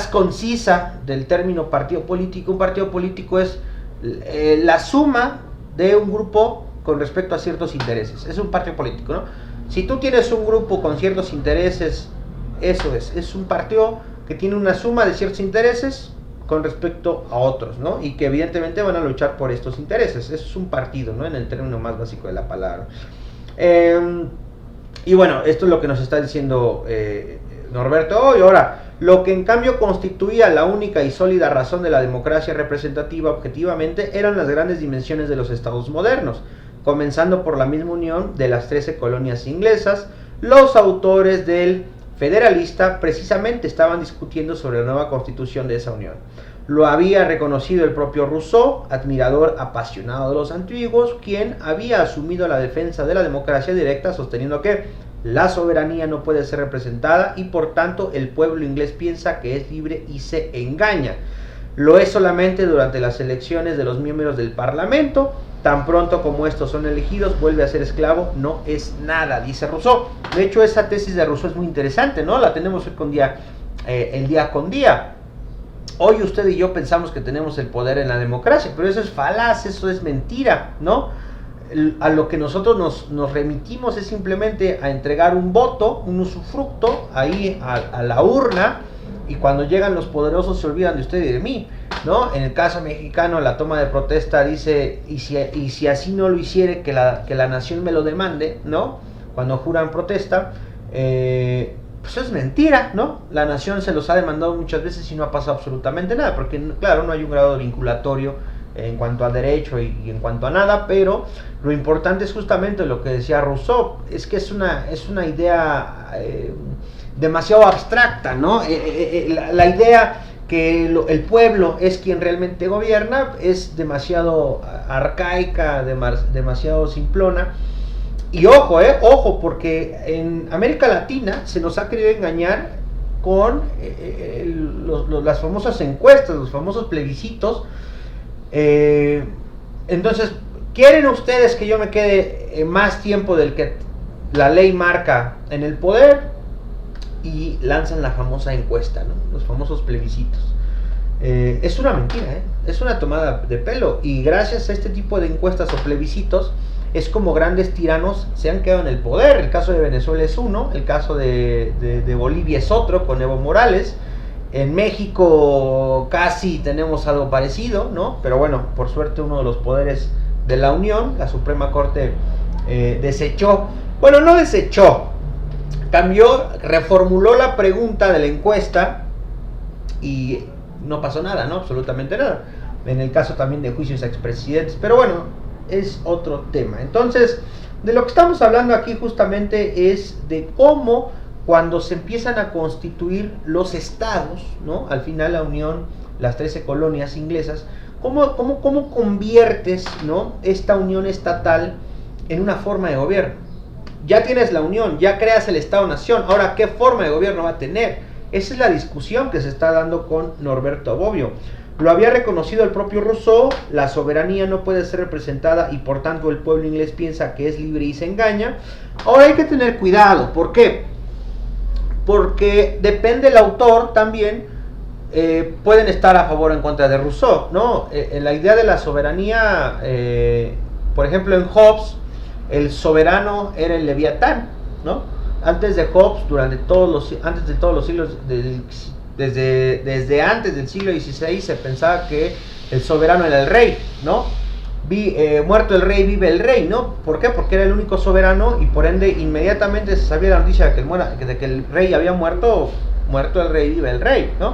concisa del término partido político. Un partido político es la suma de un grupo con respecto a ciertos intereses. Es un partido político, ¿no? Si tú tienes un grupo con ciertos intereses, eso es un partido que tiene una suma de ciertos intereses con respecto a otros, ¿no? Y que evidentemente van a luchar por estos intereses. Eso es un partido, ¿no? En el término más básico de la palabra. Y bueno, esto es lo que nos está diciendo Norberto hoy. Ahora, lo que en cambio constituía la única y sólida razón de la democracia representativa objetivamente eran las grandes dimensiones de los estados modernos, comenzando por la misma unión de las 13 colonias inglesas. Los autores del Federalista precisamente estaban discutiendo sobre la nueva constitución de esa unión. Lo había reconocido el propio Rousseau, admirador apasionado de los antiguos, quien había asumido la defensa de la democracia directa, sosteniendo que la soberanía no puede ser representada y por tanto el pueblo inglés piensa que es libre y se engaña. Lo es solamente durante las elecciones de los miembros del Parlamento. Tan pronto como estos son elegidos, vuelve a ser esclavo, no es nada, dice Rousseau. De hecho, esa tesis de Rousseau es muy interesante, ¿no? La tenemos el día con día. Hoy usted y yo pensamos que tenemos el poder en la democracia, pero eso es falaz, eso es mentira, ¿no? A lo que nosotros nos remitimos es simplemente a entregar un voto, un usufructo, ahí a la urna, y cuando llegan los poderosos se olvidan de usted y de mí, ¿no? En el caso mexicano, la toma de protesta dice, y si así no lo hiciere, que la nación me lo demande, ¿no? Cuando juran protesta, pues es mentira, ¿no? La nación se los ha demandado muchas veces y no ha pasado absolutamente nada, porque claro, no hay un grado vinculatorio en cuanto a derecho y en cuanto a nada, pero lo importante es justamente lo que decía Rousseau, es que es una idea demasiado abstracta, ¿no? La idea que el pueblo es quien realmente gobierna es demasiado arcaica, demasiado simplona. Y ojo, porque en América Latina se nos ha querido engañar con las famosas encuestas, los famosos plebiscitos. Entonces, ¿quieren ustedes que yo me quede más tiempo del que la ley marca en el poder? Y lanzan la famosa encuesta, ¿no? Los famosos plebiscitos. Es una mentira, es una tomada de pelo. Y gracias a este tipo de encuestas o plebiscitos es como grandes tiranos se han quedado en el poder. El caso de Venezuela es uno, el caso de Bolivia es otro, con Evo Morales. En México casi tenemos algo parecido, ¿no? Pero bueno, por suerte uno de los poderes de la Unión, la Suprema Corte, no desechó, cambió, reformuló la pregunta de la encuesta y no pasó nada, ¿no? Absolutamente nada. En el caso también de juicios a expresidentes, pero bueno, es otro tema. Entonces, de lo que estamos hablando aquí justamente es de cómo cuando se empiezan a constituir los estados, ¿no? Al final la Unión, las 13 colonias inglesas, ¿cómo conviertes, ¿no? Esta unión estatal en una forma de gobierno? Ya tienes la unión, ya creas el Estado-Nación, ahora ¿qué forma de gobierno va a tener? Esa es la discusión que se está dando con Norberto Bobbio. Lo había reconocido el propio Rousseau, la soberanía no puede ser representada y por tanto el pueblo inglés piensa que es libre y se engaña. Ahora hay que tener cuidado, ¿por qué? Porque depende del autor también, pueden estar a favor o en contra de Rousseau, ¿no? En la idea de la soberanía, por ejemplo en Hobbes, el soberano era el Leviatán, ¿no? Antes de Hobbes, antes de todos los siglos, desde antes del siglo XVI se pensaba que el soberano era el rey, ¿no? Muerto el rey, vive el rey, ¿no? ¿Por qué? Porque era el único soberano y por ende inmediatamente se sabía la noticia de que el rey había muerto el rey, vive el rey, ¿no?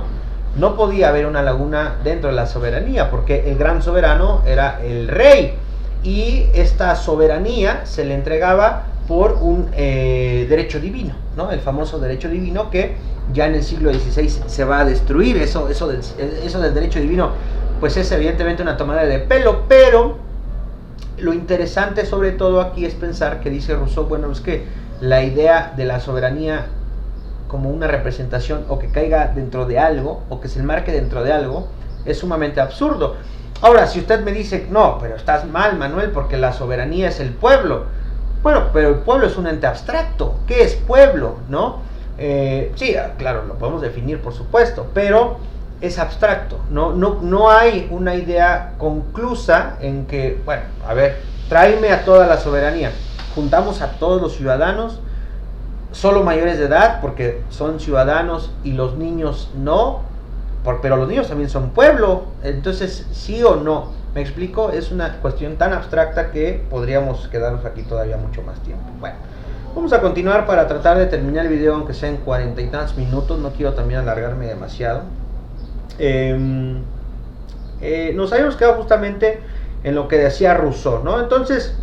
No podía haber una laguna dentro de la soberanía porque el gran soberano era el rey y esta soberanía se le entregaba por un derecho divino, ¿no? El famoso derecho divino que ya en el siglo XVI se va a destruir. Eso del derecho divino pues es evidentemente una tomada de pelo, pero lo interesante sobre todo aquí es pensar que dice Rousseau, bueno, es que la idea de la soberanía como una representación o que caiga dentro de algo o que se enmarque dentro de algo es sumamente absurdo. Ahora, si usted me dice, no, pero estás mal, Manuel, porque la soberanía es el pueblo. Bueno, pero el pueblo es un ente abstracto. ¿Qué es pueblo, no? Sí, claro, lo podemos definir, por supuesto, pero es abstracto. No hay una idea conclusa en que, bueno, a ver, tráeme a toda la soberanía. Juntamos a todos los ciudadanos, solo mayores de edad, porque son ciudadanos y los niños no, pero los niños también son pueblo. Entonces, sí o no, ¿me explico? Es una cuestión tan abstracta que podríamos quedarnos aquí todavía mucho más tiempo. Bueno, vamos a continuar para tratar de terminar el video, aunque sea en 40 y tantos minutos. No quiero también alargarme demasiado. Nos habíamos quedado justamente en lo que decía Rousseau, ¿no? Entonces,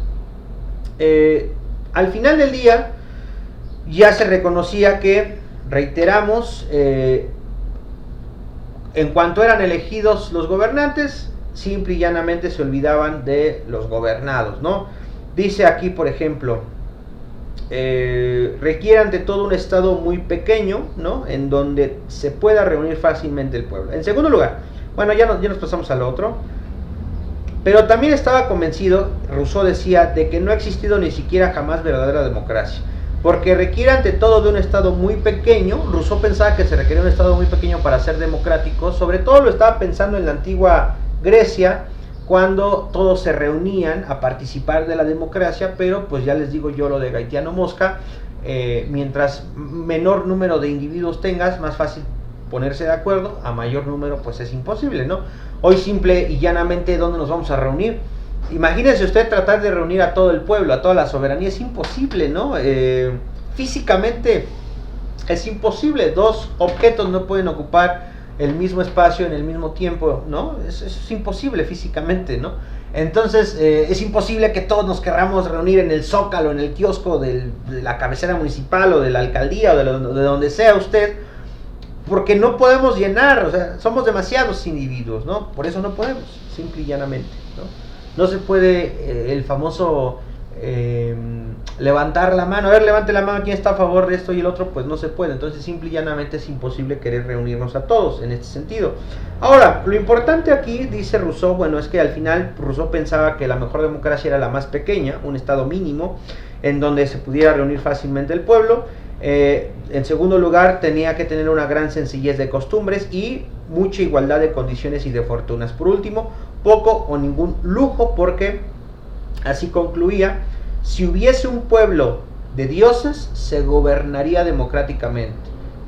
al final del día, ya se reconocía que, reiteramos, en cuanto eran elegidos los gobernantes, simple y llanamente se olvidaban de los gobernados, ¿no? Dice aquí, por ejemplo, requiere ante todo un estado muy pequeño, ¿no? En donde se pueda reunir fácilmente el pueblo. En segundo lugar, bueno, ya nos pasamos al otro, pero también estaba convencido, Rousseau decía, de que no ha existido ni siquiera jamás verdadera democracia, porque requiere ante todo de un estado muy pequeño. Rousseau pensaba que se requería un estado muy pequeño para ser democrático, sobre todo lo estaba pensando en la antigua Grecia, cuando todos se reunían a participar de la democracia, pero pues ya les digo yo lo de Gaetano Mosca, mientras menor número de individuos tengas, más fácil ponerse de acuerdo, a mayor número pues es imposible, ¿no? Hoy simple y llanamente, ¿dónde nos vamos a reunir? Imagínense usted tratar de reunir a todo el pueblo, a toda la soberanía, es imposible, ¿no? Físicamente es imposible, dos objetos no pueden ocupar el mismo espacio en el mismo tiempo, ¿no? Es imposible físicamente, ¿no? Entonces es imposible que todos nos querramos reunir en el Zócalo, en el kiosco de la cabecera municipal o de la alcaldía o de donde sea usted, porque no podemos llenar, o sea, somos demasiados individuos, ¿no? Por eso no podemos, simple y llanamente, ¿no? No se puede el famoso levantar la mano, a ver, levante la mano, ¿quién está a favor de esto y el otro? Pues no se puede, entonces simple y llanamente es imposible querer reunirnos a todos en este sentido. Ahora, lo importante aquí, dice Rousseau, bueno, es que al final Rousseau pensaba que la mejor democracia era la más pequeña, un estado mínimo, en donde se pudiera reunir fácilmente el pueblo. En segundo lugar, tenía que tener una gran sencillez de costumbres y mucha igualdad de condiciones y de fortunas. Por último, poco o ningún lujo, porque así concluía: si hubiese un pueblo de dioses, se gobernaría democráticamente,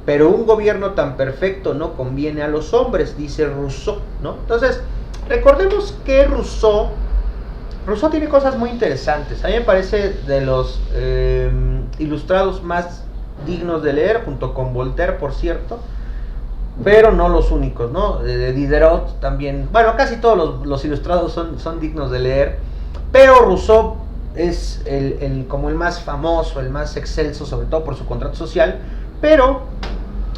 pero un gobierno tan perfecto no conviene a los hombres, dice Rousseau, ¿no? Entonces, recordemos que Rousseau tiene cosas muy interesantes. A mí me parece de los ilustrados más dignos de leer, junto con Voltaire, por cierto, pero no los únicos, ¿no? De Diderot también, bueno, casi todos los ilustrados son dignos de leer, pero Rousseau es como el más famoso, el más excelso, sobre todo por su contrato social. Pero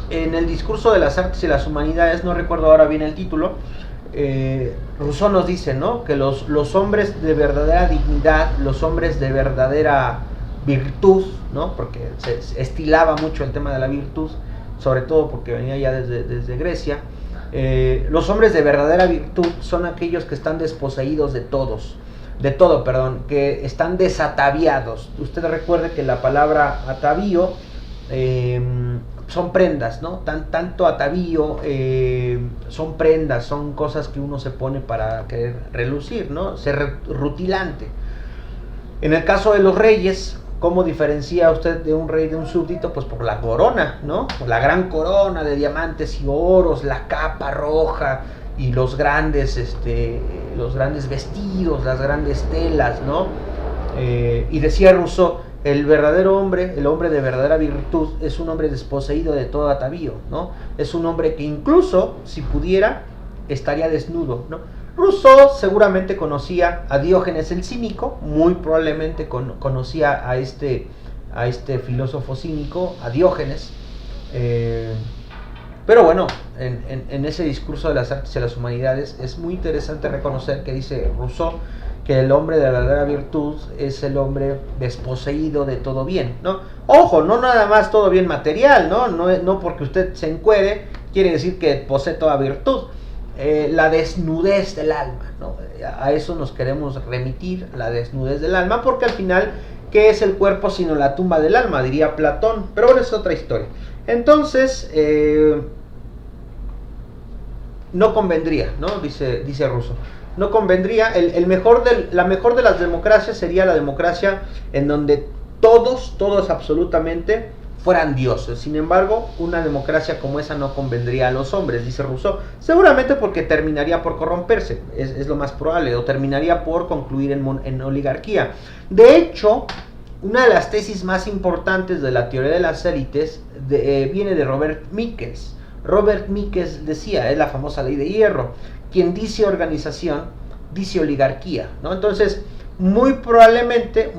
en el discurso de las artes y las humanidades, no recuerdo ahora bien el título, Rousseau nos dice, ¿no?, que los hombres de verdadera dignidad, los hombres de verdadera virtud, ¿no?, porque se estilaba mucho el tema de la virtud, sobre todo porque venía ya desde Grecia, los hombres de verdadera virtud son aquellos que están desposeídos de todo, que están desataviados. Usted recuerde que la palabra atavío son prendas, ¿no? Tanto atavío son prendas, son cosas que uno se pone para querer relucir, ¿no? Ser rutilante. En el caso de los reyes, ¿cómo diferencia usted de un rey de un súbdito? Pues por la corona, ¿no? Por la gran corona de diamantes y oros, la capa roja y los grandes vestidos, las grandes telas, ¿no? Y decía Rousseau, el verdadero hombre, el hombre de verdadera virtud, es un hombre desposeído de todo atavío, ¿no? Es un hombre que incluso, si pudiera, estaría desnudo, ¿no? Rousseau seguramente conocía a Diógenes el cínico, muy probablemente conocía a este filósofo cínico, a Diógenes, pero bueno, en ese discurso de las artes y las humanidades es muy interesante reconocer que dice Rousseau que el hombre de la verdadera virtud es el hombre desposeído de todo bien, ¿no? Ojo, no nada más todo bien material, ¿no? No porque usted se encuere quiere decir que posee toda virtud. La desnudez del alma, ¿no? A eso nos queremos remitir, la desnudez del alma, porque al final, ¿qué es el cuerpo sino la tumba del alma?, diría Platón. Pero bueno, es otra historia. Entonces, no convendría, ¿no? Dice Rousseau. No convendría, la mejor de las democracias sería la democracia en donde todos absolutamente fueran dioses. Sin embargo, una democracia como esa no convendría a los hombres, dice Rousseau, seguramente porque terminaría por corromperse, es lo más probable, o terminaría por concluir en oligarquía. De hecho, una de las tesis más importantes de la teoría de las élites viene de Robert Michels. Robert Michels decía, es la famosa ley de hierro: quien dice organización, dice oligarquía, ¿no? Entonces, muy probablemente,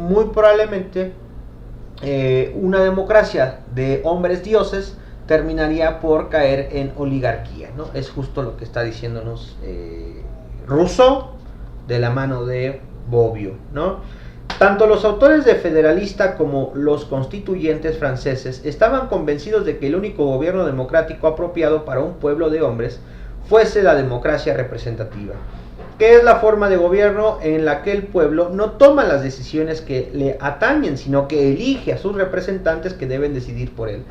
una democracia de hombres dioses terminaría por caer en oligarquía, ¿no? Es justo lo que está diciéndonos Rousseau de la mano de Bobbio, ¿no? Tanto los autores de Federalista como los constituyentes franceses estaban convencidos de que el único gobierno democrático apropiado para un pueblo de hombres fuese la democracia representativa, que es la forma de gobierno en la que el pueblo no toma las decisiones que le atañen, sino que elige a sus representantes que deben decidir por él.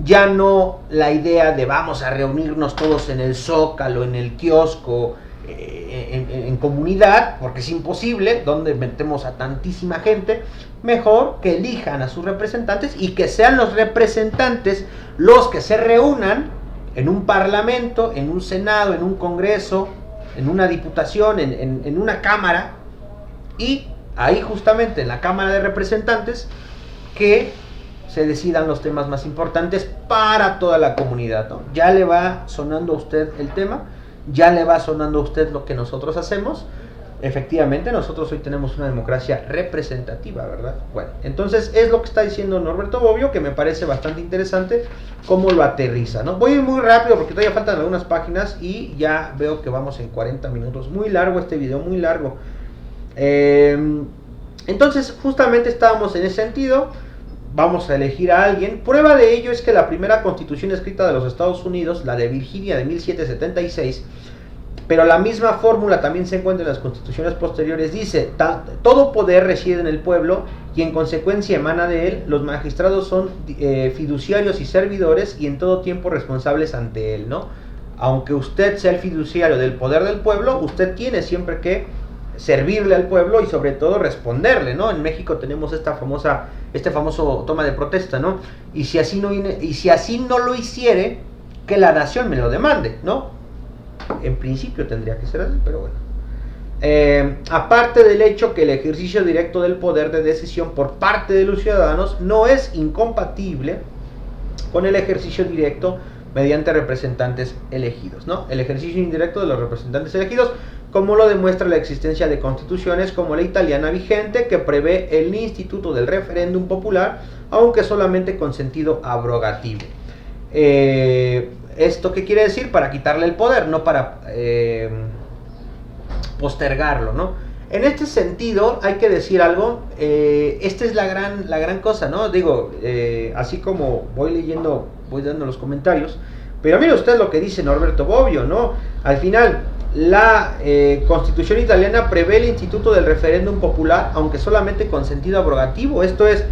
Ya no la idea de vamos a reunirnos todos en el Zócalo, en el kiosco, en comunidad, porque es imposible, donde metemos a tantísima gente. Mejor que elijan a sus representantes y que sean los representantes los que se reúnan en un parlamento, en un senado, en un congreso, en una diputación, en una cámara, y ahí justamente en la Cámara de Representantes que se decidan los temas más importantes para toda la comunidad, ¿no? Ya le va sonando a usted el tema, ya le va sonando a usted lo que nosotros hacemos. Efectivamente, nosotros hoy tenemos una democracia representativa, ¿verdad? Bueno, entonces es lo que está diciendo Norberto Bobbio, que me parece bastante interesante cómo lo aterriza, ¿no? Voy muy rápido porque todavía faltan algunas páginas y ya veo que vamos en 40 minutos. Muy largo este video, muy largo. Entonces, justamente estábamos en ese sentido. Vamos a elegir a alguien. Prueba de ello es que la primera constitución escrita de los Estados Unidos, la de Virginia de 1776, pero la misma fórmula también se encuentra en las constituciones posteriores, dice: todo poder reside en el pueblo y en consecuencia emana de él. Los magistrados son fiduciarios y servidores y en todo tiempo responsables ante él, ¿no? Aunque usted sea el fiduciario del poder del pueblo, usted tiene siempre que servirle al pueblo y sobre todo responderle, ¿no? En México tenemos este famoso toma de protesta, ¿no? Y si así no lo hiciere, que la nación me lo demande, ¿no? En principio tendría que ser así, pero bueno. Aparte del hecho que el ejercicio directo del poder de decisión por parte de los ciudadanos no es incompatible con el ejercicio directo mediante representantes elegidos, ¿no? El ejercicio indirecto de los representantes elegidos, como lo demuestra la existencia de constituciones como la italiana vigente, que prevé el instituto del referéndum popular, aunque solamente con sentido abrogativo. ¿Esto qué quiere decir? Para quitarle el poder, no para postergarlo, ¿no? En este sentido hay que decir algo. Esta es la gran cosa, ¿no? Digo, así como voy leyendo, voy dando los comentarios, pero mire usted lo que dice Norberto Bobbio, ¿no? Al final, la Constitución italiana prevé el instituto del referéndum popular, aunque solamente con sentido abrogativo. Esto es,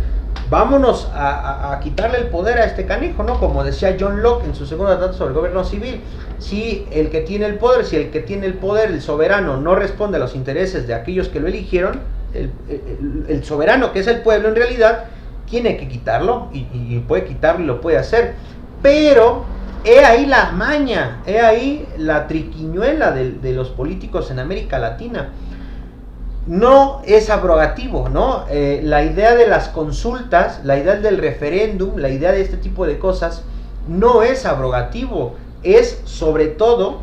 vámonos a quitarle el poder a este canijo, ¿no? Como decía John Locke en su segundo tratado sobre el gobierno civil. Si el que tiene el poder, el soberano, no responde a los intereses de aquellos que lo eligieron, el soberano, que es el pueblo en realidad, tiene que quitarlo, y puede quitarlo y lo puede hacer. Pero he ahí la maña, he ahí la triquiñuela de los políticos en América Latina. No es abrogativo, ¿no? La idea de las consultas, la idea del referéndum, la idea de este tipo de cosas, no es abrogativo. Es sobre todo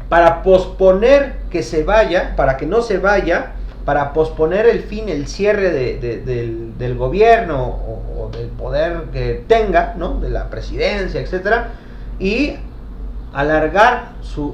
para posponer que se vaya, para que no se vaya, para posponer el fin, el cierre del gobierno o del poder que tenga, ¿no? De la presidencia, etcétera, y alargar su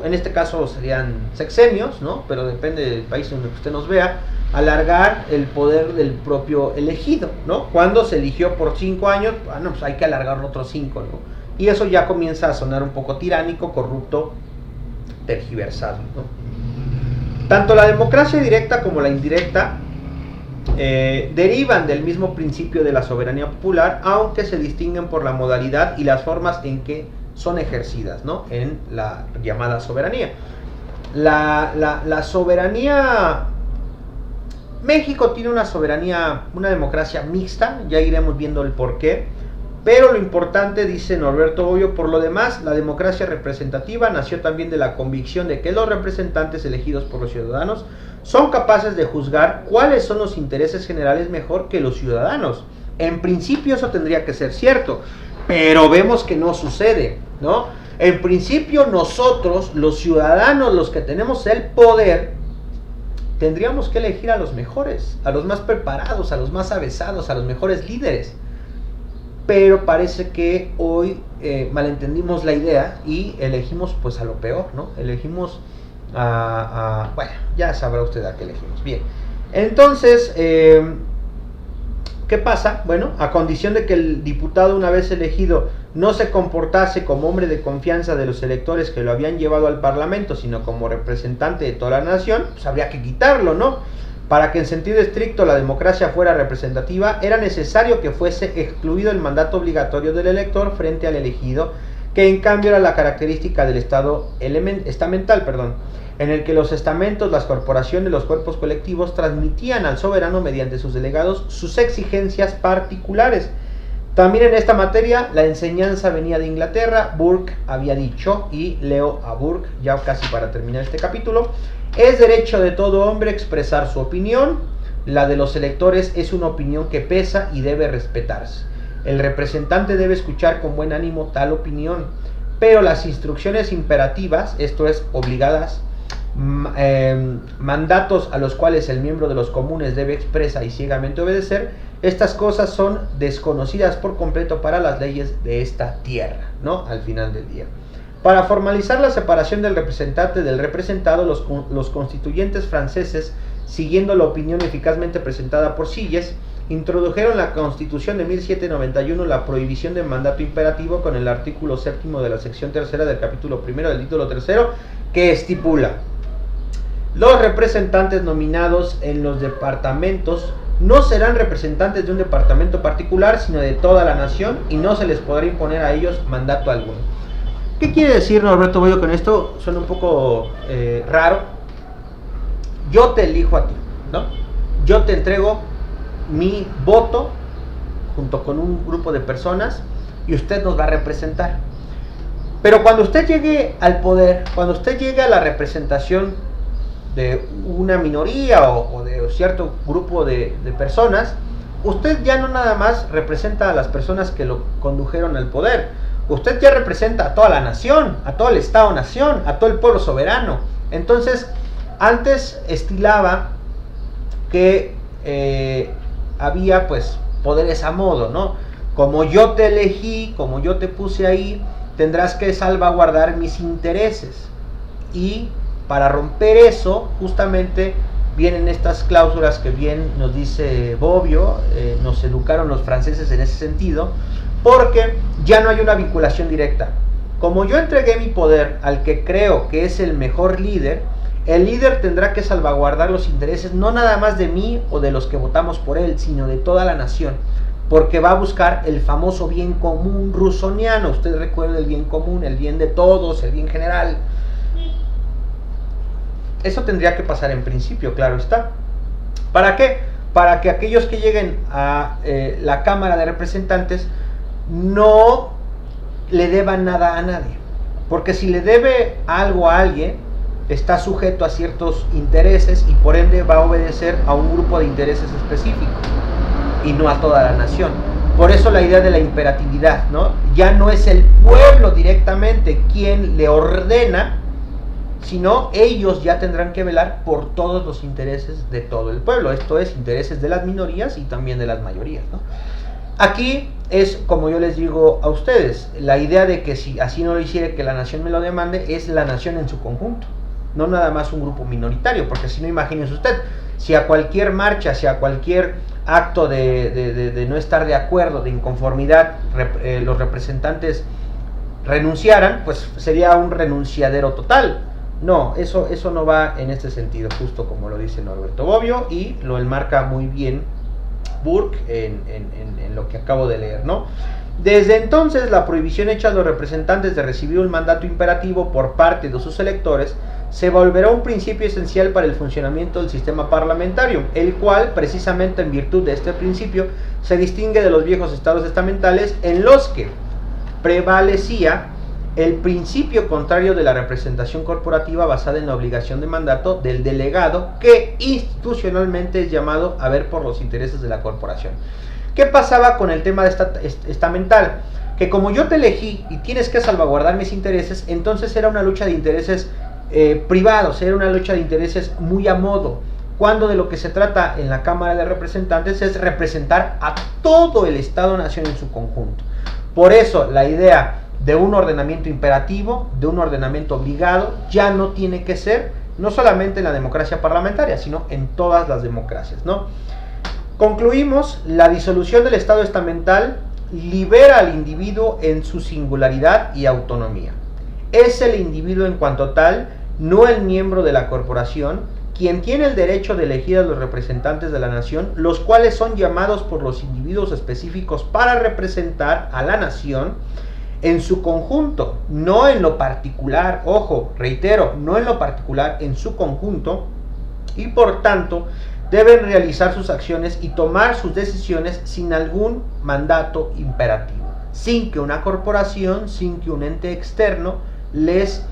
en este caso serían sexenios, ¿no? Pero depende del país donde usted nos vea, alargar el poder del propio elegido, ¿no? Cuando se eligió por 5 años, bueno, pues hay que alargarlo otros 5, ¿no? Y eso ya comienza a sonar un poco tiránico, corrupto, tergiversado, ¿no? Tanto la democracia directa como la indirecta derivan del mismo principio de la soberanía popular, aunque se distinguen por la modalidad y las formas en que son ejercidas, ¿no? En la llamada soberanía. La soberanía... México tiene una soberanía, una democracia mixta, ya iremos viendo el porqué, pero lo importante, dice Norberto Bobbio, por lo demás, la democracia representativa nació también de la convicción de que los representantes elegidos por los ciudadanos son capaces de juzgar cuáles son los intereses generales mejor que los ciudadanos. En principio eso tendría que ser cierto, pero vemos que no sucede, ¿no? En principio nosotros, los ciudadanos, los que tenemos el poder, tendríamos que elegir a los mejores, a los más preparados, a los más avesados, a los mejores líderes. Pero parece que hoy malentendimos la idea y elegimos pues a lo peor, ¿no? Elegimos bueno, ya sabrá usted a qué elegimos. Bien, entonces, ¿qué pasa? Bueno, a condición de que el diputado, una vez elegido, no se comportase como hombre de confianza de los electores que lo habían llevado al Parlamento, sino como representante de toda la nación, pues habría que quitarlo, ¿no? Para que en sentido estricto la democracia fuera representativa, era necesario que fuese excluido el mandato obligatorio del elector frente al elegido, que en cambio era la característica del Estado estamental, en el que los estamentos, las corporaciones, los cuerpos colectivos transmitían al soberano mediante sus delegados sus exigencias particulares. También en esta materia la enseñanza venía de Inglaterra. Burke había dicho, y leo a Burke ya casi para terminar este capítulo: es derecho de todo hombre expresar su opinión. La de los electores es una opinión que pesa y debe respetarse. El representante debe escuchar con buen ánimo tal opinión, pero las instrucciones imperativas, esto es, obligadas, mandatos a los cuales el miembro de los comunes debe expresa y ciegamente obedecer, estas cosas son desconocidas por completo para las leyes de esta tierra, ¿no? Al final del día. Para formalizar la separación del representante del representado, los constituyentes franceses, siguiendo la opinión eficazmente presentada por Sieyès, introdujeron en la Constitución de 1791 la prohibición del mandato imperativo con el artículo 7 de la sección 3 del capítulo 1 del título 3, que estipula: los representantes nominados en los departamentos no serán representantes de un departamento particular, sino de toda la nación, y no se les podrá imponer a ellos mandato alguno. ¿Qué quiere decir Norberto Bobbio con esto? Suena un poco raro. Yo te elijo a ti, ¿no? Yo te entrego mi voto junto con un grupo de personas y usted nos va a representar. Pero cuando usted llegue al poder, cuando usted llegue a la representación de una minoría o de cierto grupo de personas, usted ya no nada más representa a las personas que lo condujeron al poder, usted ya representa a toda la nación, a todo el Estado-nación, a todo el pueblo soberano. Entonces, antes estilaba que había pues poderes a modo, ¿no? Como yo te elegí, como yo te puse ahí, tendrás que salvaguardar mis intereses. Y para romper eso, justamente vienen estas cláusulas que bien nos dice Bobbio, nos educaron los franceses en ese sentido, porque ya no hay una vinculación directa. Como yo entregué mi poder al que creo que es el mejor líder, el líder tendrá que salvaguardar los intereses no nada más de mí o de los que votamos por él, sino de toda la nación, porque va a buscar el famoso bien común rusoniano. Usted recuerda el bien común, el bien de todos, el bien general. Eso tendría que pasar en principio, claro está. ¿Para qué? Para que aquellos que lleguen a la Cámara de Representantes no le deban nada a nadie, porque si le debe algo a alguien, está sujeto a ciertos intereses y por ende va a obedecer a un grupo de intereses específicos y no a toda la nación. Por eso la idea de la imperatividad, ¿no? Ya no es el pueblo directamente quien le ordena, sino ellos ya tendrán que velar por todos los intereses de todo el pueblo. Esto es, intereses de las minorías y también de las mayorías, ¿no? Aquí es, como yo les digo a ustedes, la idea de que si así no lo hiciera, que la nación me lo demande, es la nación en su conjunto, no nada más un grupo minoritario, porque si no, imagínense usted, si a cualquier marcha, si a cualquier acto de no estar de acuerdo, de inconformidad, los representantes renunciaran, pues sería un renunciadero total. No, eso no va en este sentido, justo como lo dice Norberto Bobbio, y lo enmarca muy bien Burke en lo que acabo de leer, ¿no? Desde entonces, la prohibición hecha a los representantes de recibir un mandato imperativo por parte de sus electores se volverá un principio esencial para el funcionamiento del sistema parlamentario, el cual, precisamente en virtud de este principio, se distingue de los viejos estados estamentales en los que prevalecía el principio contrario de la representación corporativa basada en la obligación de mandato del delegado, que institucionalmente es llamado a ver por los intereses de la corporación. ¿Qué pasaba con el tema estamental? Que como yo te elegí y tienes que salvaguardar mis intereses, entonces era una lucha de intereses privados, era una lucha de intereses muy a modo, cuando de lo que se trata en la Cámara de Representantes es representar a todo el Estado-Nación en su conjunto. Por eso la idea de un ordenamiento imperativo, de un ordenamiento obligado, ya no tiene que ser, no solamente en la democracia parlamentaria, sino en todas las democracias, ¿no? Concluimos: la disolución del Estado estamental libera al individuo en su singularidad y autonomía. Es el individuo en cuanto tal, no el miembro de la corporación, quien tiene el derecho de elegir a los representantes de la nación, los cuales son llamados por los individuos específicos para representar a la nación en su conjunto, no en lo particular. Ojo, reitero, no en lo particular, en su conjunto, y por tanto deben realizar sus acciones y tomar sus decisiones sin algún mandato imperativo, sin que una corporación, sin que un ente externo les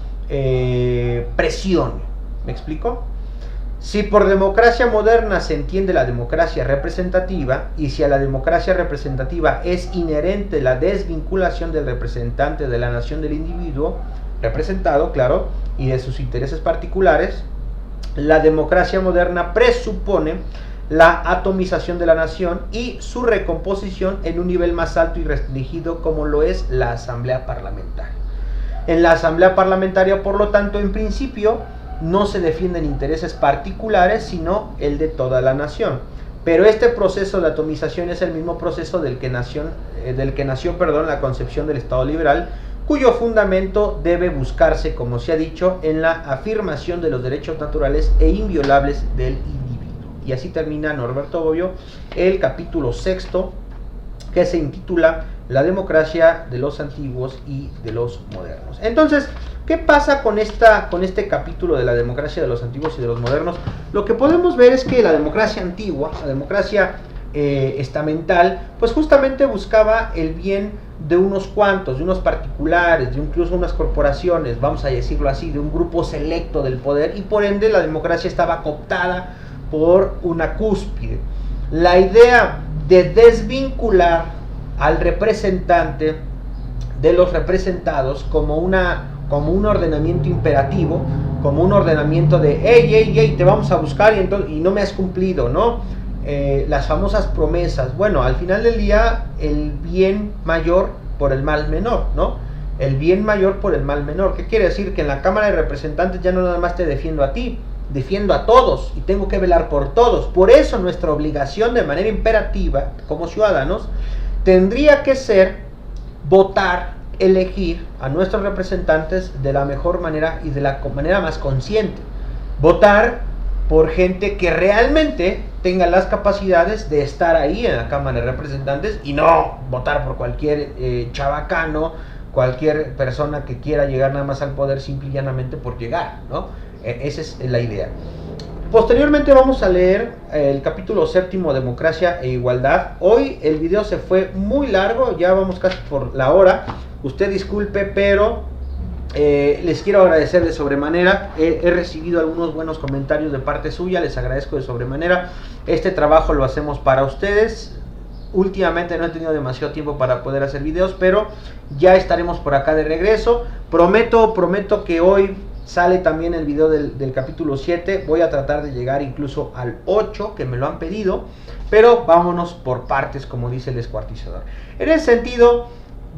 presione. ¿Me explico? Si por democracia moderna se entiende la democracia representativa, y si a la democracia representativa es inherente la desvinculación del representante de la nación del individuo representado, claro, y de sus intereses particulares, la democracia moderna presupone la atomización de la nación y su recomposición en un nivel más alto y restringido, como lo es la asamblea parlamentaria. En la asamblea parlamentaria, por lo tanto, en principio, no se defienden intereses particulares, sino el de toda la nación. Pero este proceso de atomización es el mismo proceso del que nació la concepción del Estado liberal, cuyo fundamento debe buscarse, como se ha dicho, en la afirmación de los derechos naturales e inviolables del individuo. Y así termina Norberto Bobbio el capítulo 6, que se intitula La democracia de los antiguos y de los modernos. Entonces, ¿qué pasa con este capítulo de la democracia de los antiguos y de los modernos? Lo que podemos ver es que la democracia antigua, la democracia estamental, pues justamente buscaba el bien de unos cuantos, de unos particulares, de incluso unas corporaciones, vamos a decirlo así, de un grupo selecto del poder, y por ende la democracia estaba cooptada por una cúspide. La idea de desvincular al representante de los representados como un ordenamiento imperativo, como un ordenamiento de hey, te vamos a buscar y no me has cumplido, ¿no? Las famosas promesas. Bueno, al final del día, el bien mayor por el mal menor, ¿no? El bien mayor por el mal menor. ¿Qué quiere decir? Que en la Cámara de Representantes ya no nada más te defiendo a ti, defiendo a todos y tengo que velar por todos. Por eso nuestra obligación de manera imperativa como ciudadanos tendría que ser votar, elegir a nuestros representantes de la mejor manera y de la manera más consciente. Votar por gente que realmente tenga las capacidades de estar ahí en la Cámara de Representantes, y no votar por cualquier chabacano, cualquier persona que quiera llegar nada más al poder simple y llanamente por llegar, ¿no? Esa es la idea. Posteriormente vamos a leer el capítulo 7, Democracia e Igualdad. Hoy el video se fue muy largo, ya vamos casi por la hora. Usted disculpe, pero les quiero agradecer de sobremanera. He recibido algunos buenos comentarios de parte suya, les agradezco de sobremanera. Este trabajo lo hacemos para ustedes. Últimamente no he tenido demasiado tiempo para poder hacer videos, pero ya estaremos por acá de regreso. Prometo que hoy sale también el video del capítulo 7. Voy a tratar de llegar incluso al 8, que me lo han pedido, pero vámonos por partes, como dice el descuartizador. En ese sentido,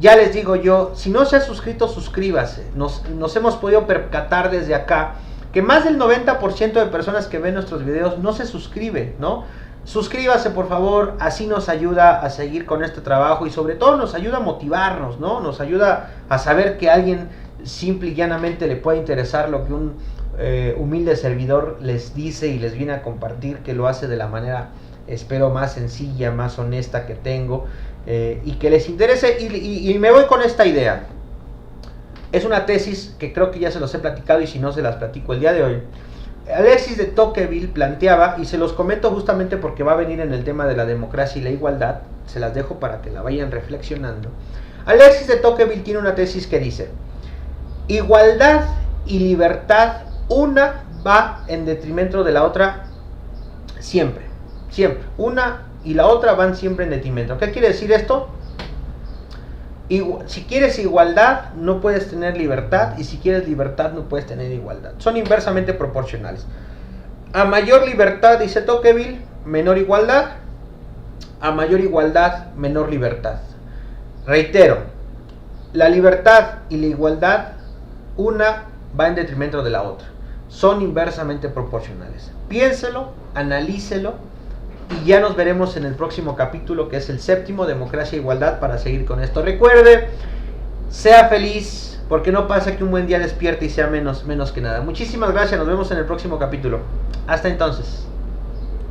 ya les digo yo, si no se ha suscrito, suscríbase. Nos hemos podido percatar desde acá que más del 90% de personas que ven nuestros videos no se suscribe, ¿no? Suscríbase, por favor, así nos ayuda a seguir con este trabajo y sobre todo nos ayuda a motivarnos, ¿no? Nos ayuda a saber que alguien simple y llanamente le puede interesar lo que un humilde servidor les dice y les viene a compartir, que lo hace de la manera, espero, más sencilla, más honesta que tengo, y que les interese. Y me voy con esta idea. Es una tesis que creo que ya se los he platicado, y si no, se las platico el día de hoy. Alexis de Tocqueville planteaba, y se los comento justamente porque va a venir en el tema de la democracia y la igualdad, se las dejo para que la vayan reflexionando. Alexis de Tocqueville tiene una tesis que dice: igualdad y libertad, una va en detrimento de la otra siempre, siempre. Una y la otra van siempre en detrimento. ¿Qué quiere decir esto? Si quieres igualdad, no puedes tener libertad, y si quieres libertad, no puedes tener igualdad. Son inversamente proporcionales. A mayor libertad, dice Tocqueville, menor igualdad. A mayor igualdad, menor libertad. Reitero, la libertad y la igualdad, una va en detrimento de la otra. Son inversamente proporcionales. Piénselo, analícelo, y ya nos veremos en el próximo capítulo, que es el 7, Democracia e Igualdad, para seguir con esto. Recuerde, sea feliz, porque no pasa que un buen día despierte y sea menos que nada. Muchísimas gracias, nos vemos en el próximo capítulo. Hasta entonces.